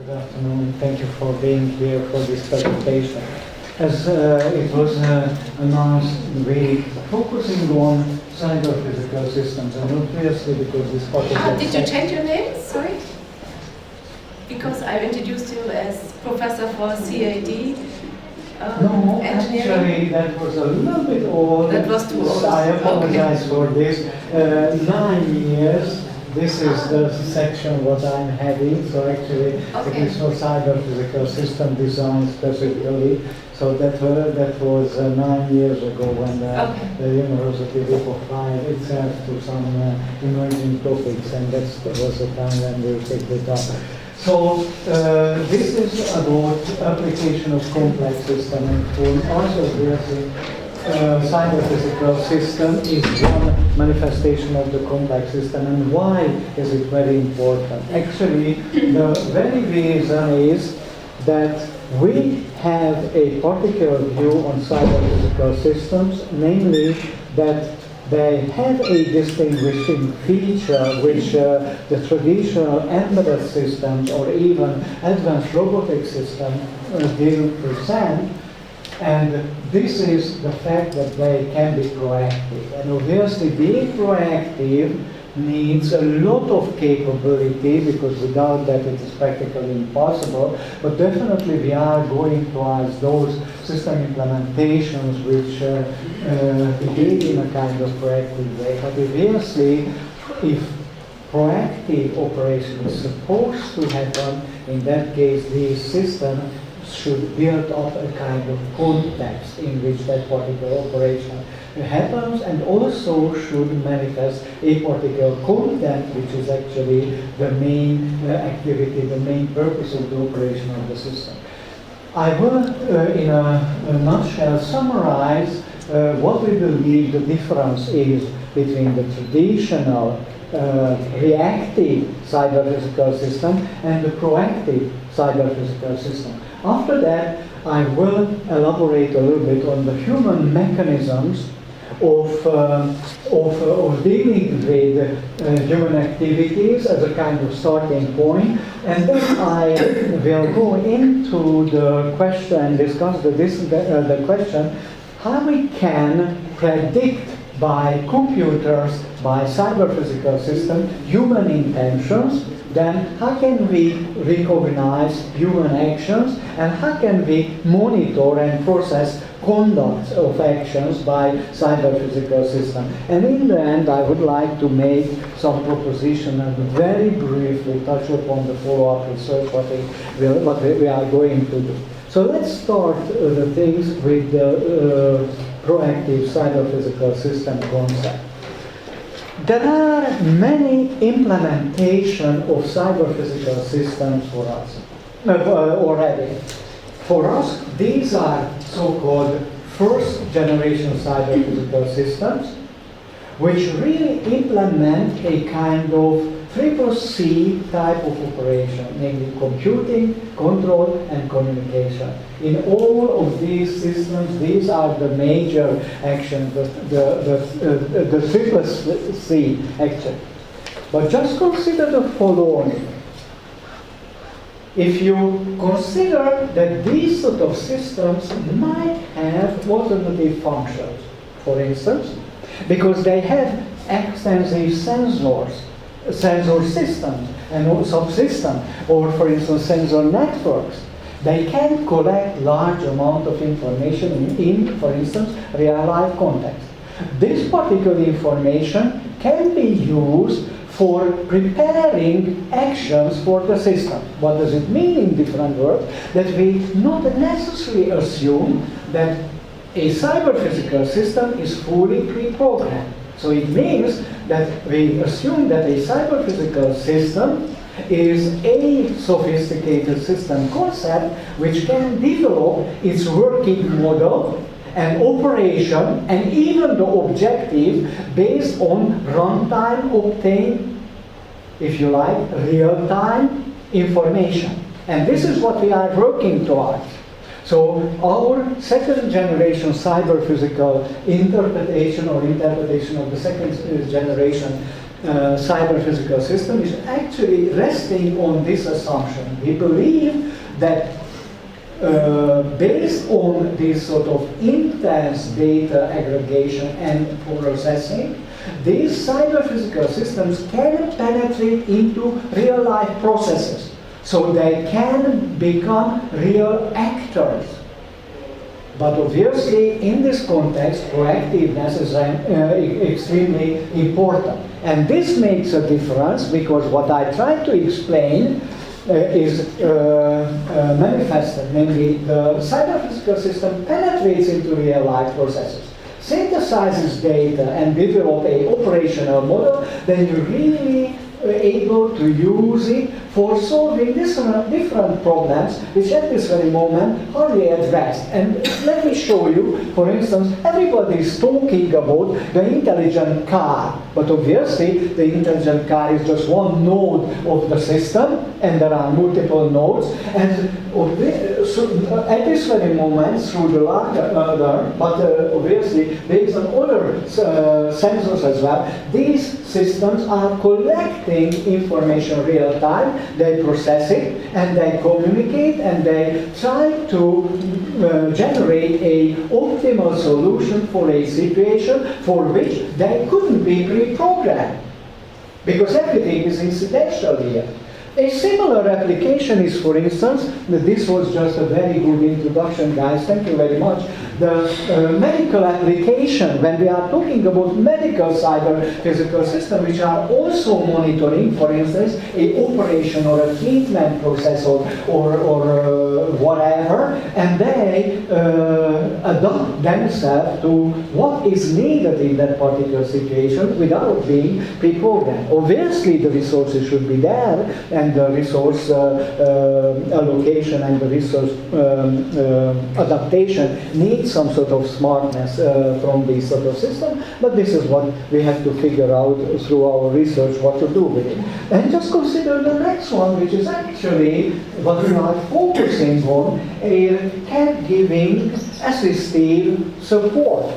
Good afternoon. Thank you for being here for this presentation. As it was announced, we focusing on cyber-physical systems, and obviously because this particular... Did you change your name? Sorry? Because I introduced you as professor for CAD. No, actually that was a little bit old. That was too old. I apologize for this. 9 years. This is the section what I'm having. So actually, it is for cyber-physical system design specifically. So that was 9 years ago when the University applied itself to some emerging topics, and that was the time when we picked it up. So this is about application of complex system, and for us obviously cyber-physical system is one manifestation of the complex system. And why is it very important? Actually, the very reason is that we have a particular view on cyber-physical systems, namely that they have a distinguishing feature which the traditional embedded systems or even advanced robotic systems didn't present. And this is the fact that they can be proactive. And obviously being proactive needs a lot of capability, because without that it is practically impossible. But definitely we are going towards those system implementations which behave in a kind of proactive way. But obviously, if proactive operation is supposed to happen, in that case these systems should build up a kind of context in which that particular operation happens, and also should manifest a particular content which is actually the main activity, the main purpose of the operation of the system. I will, in a nutshell, summarize what we believe the difference is between the traditional reactive cyber-physical system and the proactive cyber-physical system. After that, I will elaborate a little bit on the human mechanisms of dealing with human activities as a kind of starting point, and then I will go into the question and discuss the question how we can predict by computers, by cyber-physical systems, human intentions. Then how can we recognize human actions, and how can we monitor and process conduct of actions by cyber-physical system. And in the end, I would like to make some proposition and very briefly touch upon the follow-up research, what we are going to do. So let's start the things with the proactive cyber-physical system concept. There are many implementations of cyber-physical systems for us already. For us, these are so-called first-generation cyber-physical systems, which really implement a kind of CCC type of operation, namely computing, control, and communication. In all of these systems, these are the major actions, the CCC action. But just consider the following. If you consider that these sort of systems might have alternative functions, for instance, because they have extensive sensor systems and subsystems, or for instance sensor networks. They can collect large amount of information in, for instance, real-life context. This particular information can be used for preparing actions for the system. What does it mean in different words? That we not necessarily assume that a cyber-physical system is fully pre-programmed. So it means that we assume that a cyber-physical system is a sophisticated system concept which can develop its working model and operation and even the objective based on runtime obtained, if you like, real-time information. And this is what we are working towards. So our second generation cyber-physical interpretation of the second generation cyber-physical system is actually resting on this assumption. We believe that based on this sort of intense data aggregation and processing, these cyber-physical systems can penetrate into real-life processes. So they can become real actors. But obviously, in this context, proactiveness is extremely important. And this makes a difference because what I try to explain is manifested, namely the cyber-physical system penetrates into real-life processes, synthesizes data and develop an operational model, then you're really able to use it for solving different problems which at this very moment hardly addressed. And let me show you, for instance, everybody is talking about the intelligent car, but obviously the intelligent car is just one node of the system and there are multiple nodes, and so at this very moment through the larger, but obviously based on other sensors as well, these systems are collecting information real time, they process it, and they communicate, and they try to generate a optimal solution for a situation for which they couldn't be pre-programmed, because everything is incidental here. A similar application is, for instance, this was just a very good introduction, guys, thank you very much. The medical application, when we are talking about medical cyber-physical systems, which are also monitoring, for instance, a operation or a treatment process or whatever, and they adapt themselves to what is needed in that particular situation without being pre-programmed. Obviously, the resources should be there, and the resource allocation and the resource adaptation needs some sort of smartness from this sort of system, but this is what we have to figure out through our research what to do with it. And just consider the next one, which is actually what we are focusing on, a caregiving assistive support.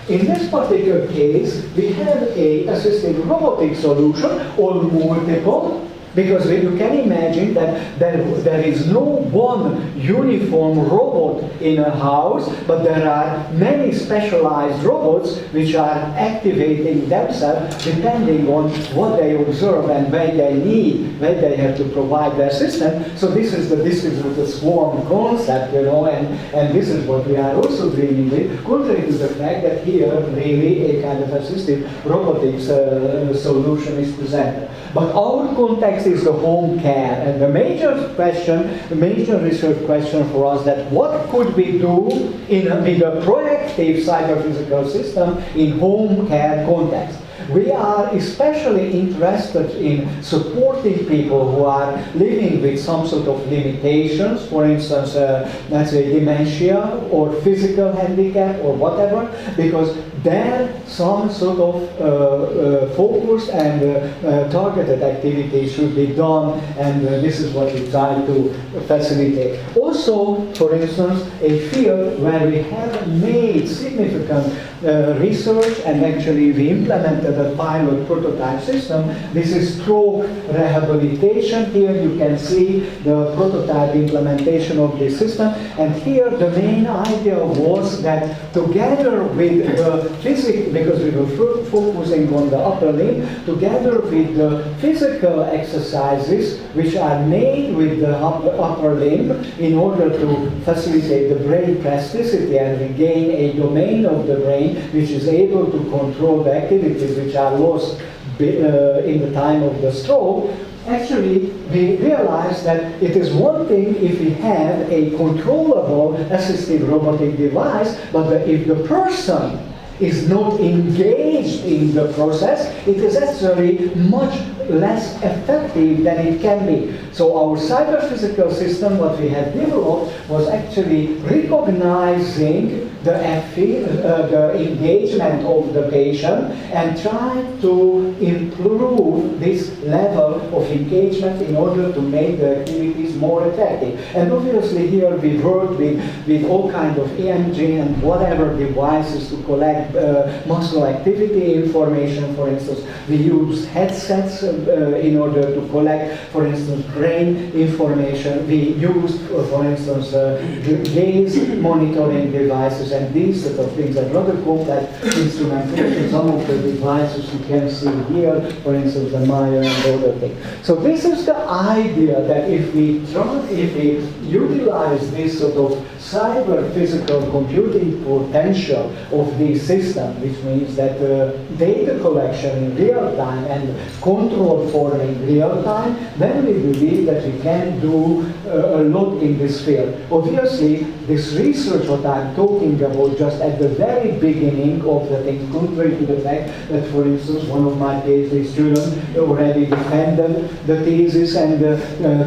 In this particular case, we have a assistive robotic solution or multiple, because you can imagine that there is no one uniform robot in a house, but there are many specialized robots which are activating themselves depending on what they observe and where they need, where they have to provide their system. So this is the swarm concept, you know, and this is what we are also dealing with, contrary to the fact that here really a kind of assistive robotics solution is presented. But our context is the home care, and the major research question for us that what could we do with a proactive cyber-physical system in home care context. We are especially interested in supporting people who are living with some sort of limitations, for instance, let's say dementia or physical handicap or whatever, because then some sort of focused and targeted activity should be done, and this is what we try to facilitate. Also, for instance, a field where we have made significant research and actually we implemented a pilot prototype system. This is stroke rehabilitation. Here you can see the prototype implementation of this system, and here the main idea was that together with the physical, because we were focusing on the upper limb, together with the physical exercises which are made with the upper limb in order to facilitate the brain plasticity and regain a domain of the brain which is able to control the activities which are lost in the time of the stroke. Actually, we realized that it is one thing if we have a controllable assistive robotic device, but if the person is not engaged in the process, it is actually much less effective than it can be. So our cyber-physical system, what we have developed, was actually recognizing the engagement of the patient and trying to improve this level of engagement in order to make the activities more effective. And obviously here we work with all kinds of EMG and whatever devices to collect muscle activity information, for instance. We use headsets in order to collect, for instance, brain information. We use, for instance, gaze monitoring devices and these sort of things, and rather complex instrumentation. Some of the devices you can see here, for instance, the mayo and other things. So this is the idea that if we utilize this sort of cyber-physical computing potential of these systems, which means that data collection in real time and control forming real time, then we believe that we can do a lot in this field. Obviously, this research what I'm talking about just at the very beginning of the thing, contrary to the fact that, for instance, one of my PhD students already defended the thesis, and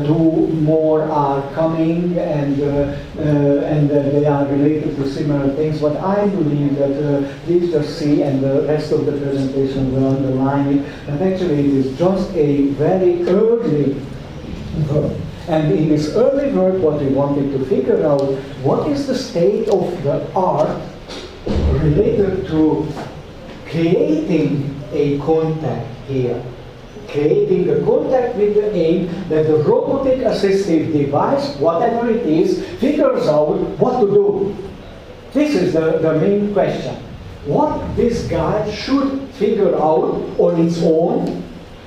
two more are coming, and they are related to similar things. What I believe that please just see, and the rest of the presentation will underline it, that actually it is just a very early work. And in this early work, what we wanted to figure out, what is the state of the art related to creating a contact here. Creating a contact with the aim that the robotic assistive device, whatever it is, figures out what to do. This is the main question. What this guy should figure out on its own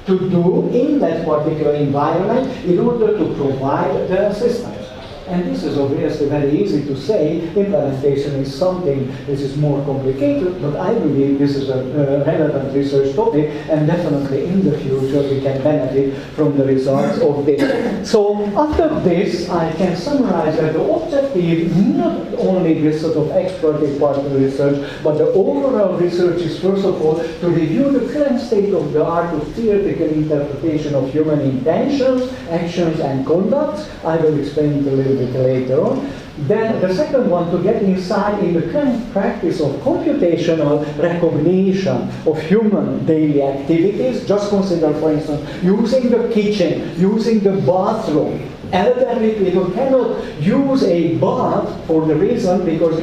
to do in that particular environment in order to provide the assistance. And this is obviously very easy to say. Implementation is something which is more complicated, but I believe this is a relevant research topic, and definitely in the future we can benefit from the results of this. So after this, I can summarize that the objective, not only this sort of explorative part of the research, but the overall research is first of all to review the current state of the art of theoretical interpretation of human intentions, actions, and conducts. I will explain it a little bit later on. Then the second one, to get insight in the current practice of computational recognition of human daily activities. Just consider, for instance, using the kitchen, using the bathroom. Elderly people cannot use a bath for the reason because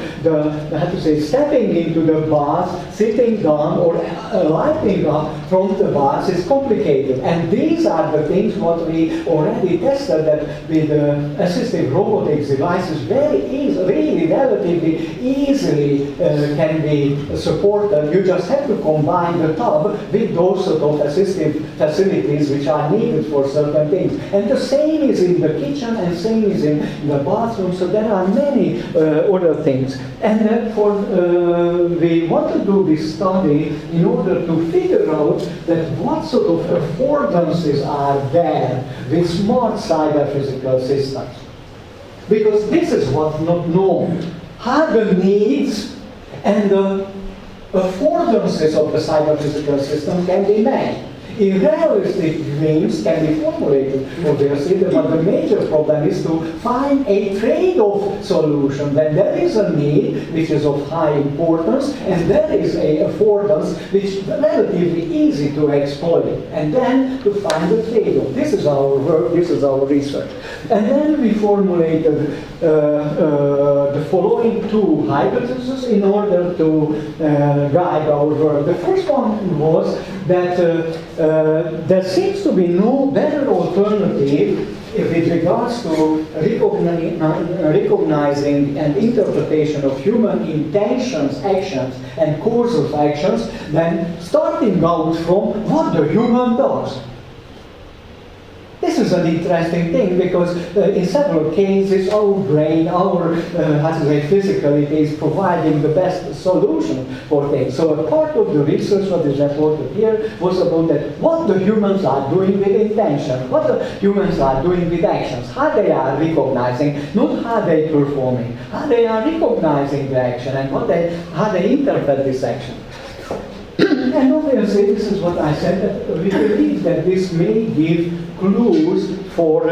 stepping into the bath, sitting down, or lighting up from the bath is complicated. And these are the things what we already tested, that with assistive robotics devices really relatively easily can be supported. You just have to combine the tub with those sort of assistive facilities which are needed for certain things. And the same is in the kitchen, and same is in the bathroom, so there are many other things. And therefore we want to do this study in order to figure out that what sort of affordances are there with smart cyber-physical systems. Because this is what's not known. How the needs and the affordances of the cyber-physical system can be met. Realistic dreams can be formulated, obviously, but the major problem is to find a trade-off solution. When there is a need which is of high importance, and there is a affordance which is relatively easy to exploit, and then to find the trade-off. This is our work, this is our research. And then we formulated the following two hypotheses in order to guide our work. The first one was that there seems to be no better alternative with regards to recognizing and interpretation of human intentions, actions, and course of actions than starting out from what the human does. This is an interesting thing because in several cases our brain, our physicality is providing the best solution for things. So a part of the research what is reported here was about that what the humans are doing with intention, what the humans are doing with actions, how they are recognizing, not how they are performing, how they are recognizing the action and how they interpret this action. And obviously this is what I said, that we believe that this may give clues for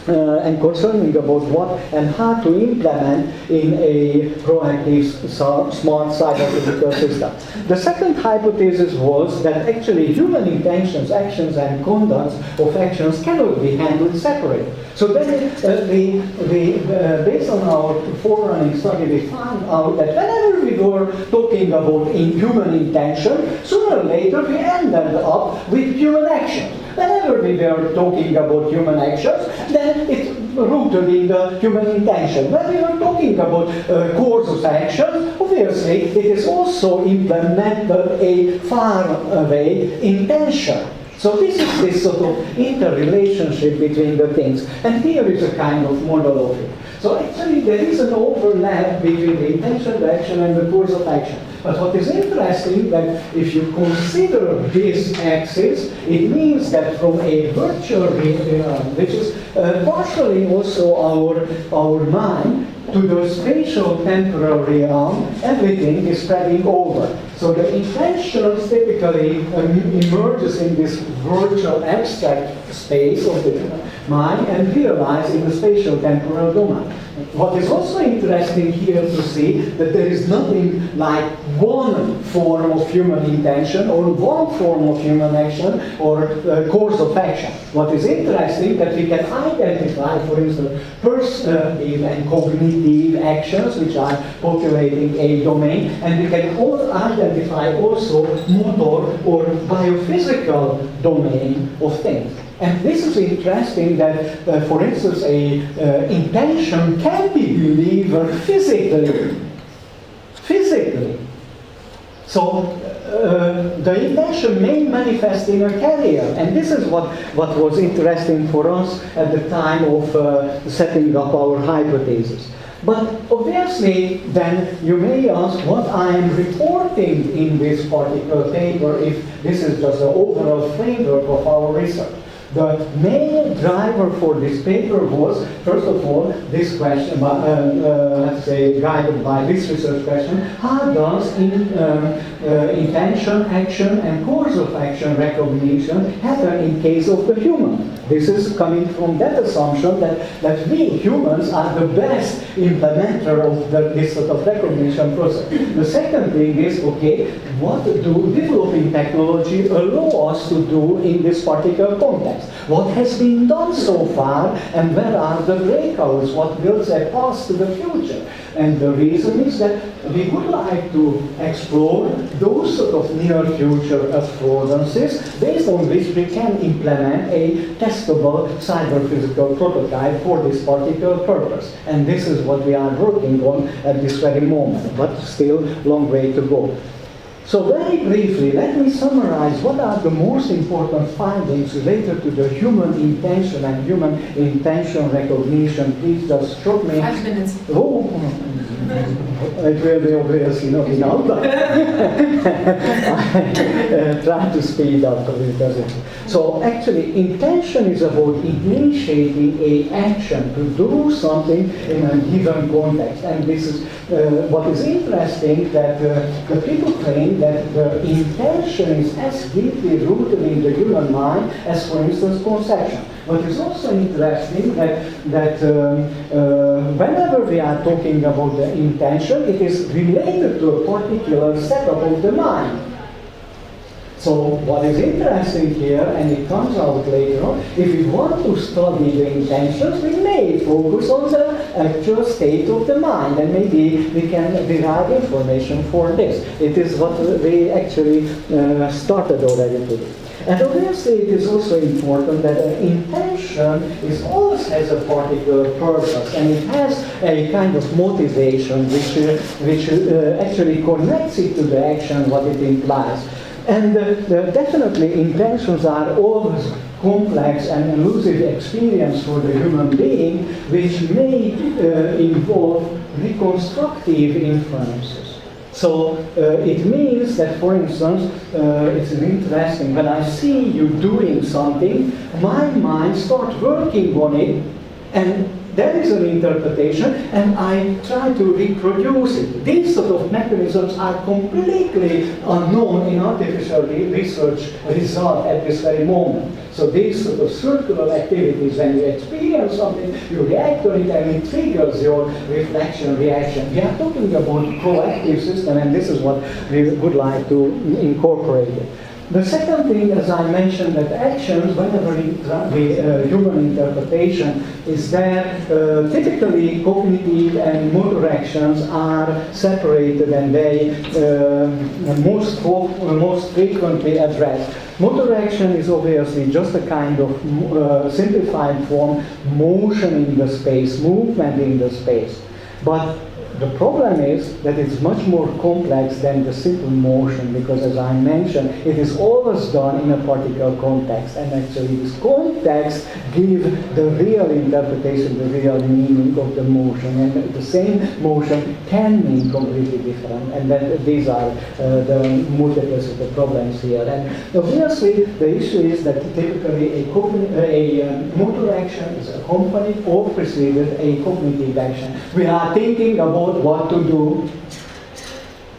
and concerning about what and how to implement in a proactive smart cyber-physical system. The second hypothesis was that actually human intentions, actions, and conducts of actions cannot be handled separately. So then we based on our forerunning study, we found out that whenever we we were talking about human intention, sooner or later we ended up with human action. Whenever we were talking about human actions, then it's rooted in the human intention. When we were talking about course of action, obviously it is also implemented a far away intention. So this is this sort of interrelationship between the things. And here is a kind of model of it. So actually there is an overlap between the intention of action and the course of action. But what is interesting that if you consider this axis, it means that from a virtual realm, which is partially also our mind, to the spatial temporal realm, everything is spreading over. So the intention typically emerges in this virtual abstract space of the mind and realized in the spatial temporal domain. What is also interesting here to see that there is nothing like one form of human intention or one form of human action or course of action. What is interesting that we can identify, for instance, perceptive and cognitive actions which are populating a domain, and we can all identify also motor or biophysical domain of things. And this is interesting that, for instance, intention can be delivered physically. So the intention may manifest in a carrier, and this is what was interesting for us at the time of setting up our hypothesis. But obviously, then you may ask what I am reporting in this particular paper if this is just the overall framework of our research. The main driver for this paper was, first of all, this question, let's say, guided by this research question: how does intention, action, and course of action recognition happen in case of the human? This is coming from that assumption that we humans are the best implementer of this sort of recognition process. The second thing is, okay, what do developing technology allow us to do in this particular context? What has been done so far, and where are the breakouts? What builds a path to the future? And the reason is that we would like to explore those sort of near future affordances based on which we can implement a testable cyber-physical prototype for this particular purpose. And this is what we are working on at this very moment, but still long way to go. So very briefly, let me summarize what are the most important findings related to the human intention and human intention recognition. Please just stop me. 5 minutes. Oh, it will be obviously not enough, but try to speed up a little. So actually, intention is about initiating an action to do something in a given context. And this is what is interesting, that the people claim that the intention is as deeply rooted in the human mind as, for instance, conception. But it's also interesting that whenever we are talking about the intention, it is related to a particular setup of the mind. So what is interesting here, and it comes out later on, if we want to study the intentions, we may focus on the actual state of the mind, and maybe we can derive information for this. It is what we actually started already to do. And obviously it is also important that intention always has a particular purpose, and it has a kind of motivation which actually connects it to the action, what it implies. And definitely intentions are always complex and elusive experience for the human being, which may involve reconstructive influences. So it means that, for instance, it's interesting, when I see you doing something, my mind starts working on it, and there is an interpretation, and I try to reproduce it. These sort of mechanisms are completely unknown in artificial research result at this very moment. So these sort of circular activities, when you experience something, you react to it, and it triggers your reflection, reaction. We are talking about proactive system, and this is what we would like to incorporate. The second thing, as I mentioned, that actions, whenever the human interpretation is there, typically cognitive and motor actions are separated and they most frequently addressed. Motor action is obviously just a kind of simplified form, motion in the space, movement in the space. But the problem is that it's much more complex than the simple motion, because as I mentioned, it is always done in a particular context, and actually this context gives the real interpretation, the real meaning of the motion, and the same motion can mean completely different, and then these are the multiples of the problems here. And obviously the issue is that typically a motor action is accompanied or preceded a cognitive action. We are thinking about what to do,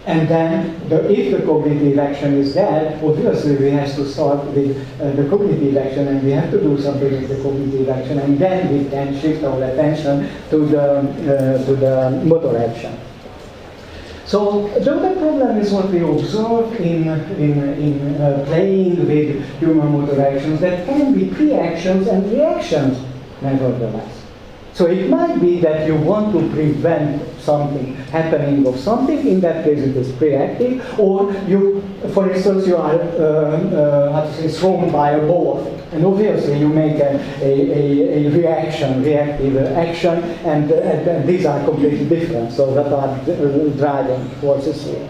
and then if the cognitive action is there, obviously we have to start with the cognitive action, and we have to do something with the cognitive action, and then we can shift our attention to the motor action. So the other problem is what we observe in playing with human motor actions, that can be pre-actions and reactions nevertheless. So it might be that you want to prevent something happening of something. In that case, it is reactive. Or you, for instance, you are thrown by a ball, and obviously you make a reactive action, and these are completely different. So that are driving forces here.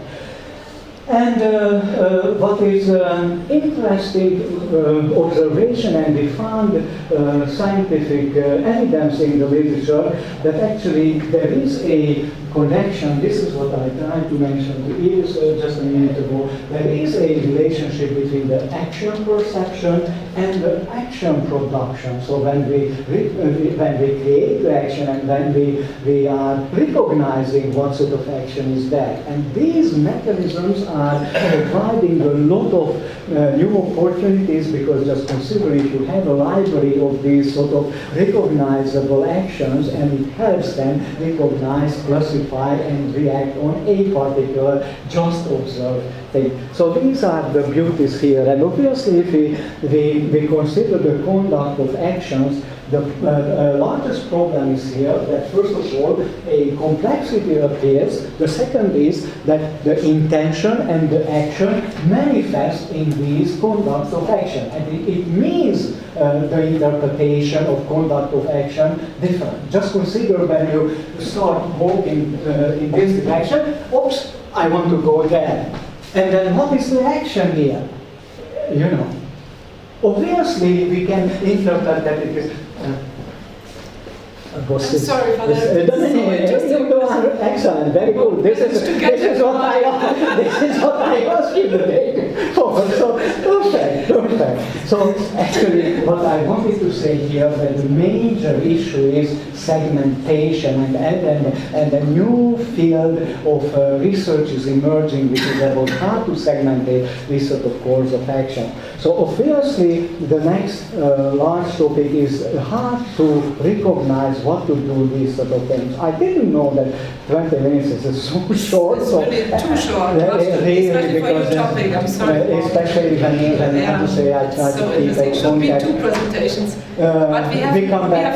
And what is interesting observation, and we found scientific evidence in the literature, that actually there is a connection. This is what I tried to mention to you just a minute ago. There is a relationship between the action perception and the action production. So when we create the action, and then we are recognizing what sort of action is there. And these mechanisms are providing a lot of new opportunities, because just consider if you have a library of these sort of recognizable actions, and it helps them recognize, classify, and react on a particular just observed thing. So these are the beauties here. And obviously if we consider the conduct of actions, the largest problem is here that first of all a complexity appears. The second is that the intention and the action manifest in these conducts of action, and it means the interpretation of conduct of action different. Just consider when you start walking in this direction, oops, I want to go there. And then what is the action here? You know. Obviously we can interpret that it is I'm sorry for that. Excellent, very good. This is what I asked you to take forward. So perfect. So actually, what I wanted to say here, that the major issue is segmentation, and a new field of research is emerging, which is about how to segment this sort of course of action. So obviously, the next large topic is how to recognize what to do these sort of things. I didn't know that 20 minutes is so short. It's really too short, especially for your topic. I'm sorry. Especially when you have to say I try so to keep it should be contact. 2 presentations. But we have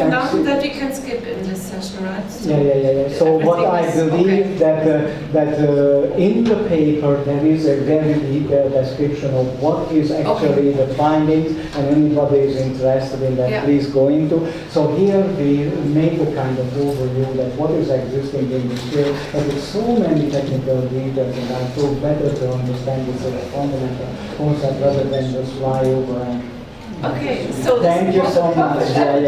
now that we can skip in this session, right? So yeah. So what I believe that in the paper there is a very detailed description of what is actually the findings, and anybody is interested in that, please go into. So here we make a kind of overview that what is existing in this field, and with so many technical details, and I thought better to understand this as a fundamental concept rather than just fly over and. Okay, so Thank you so much. Yeah.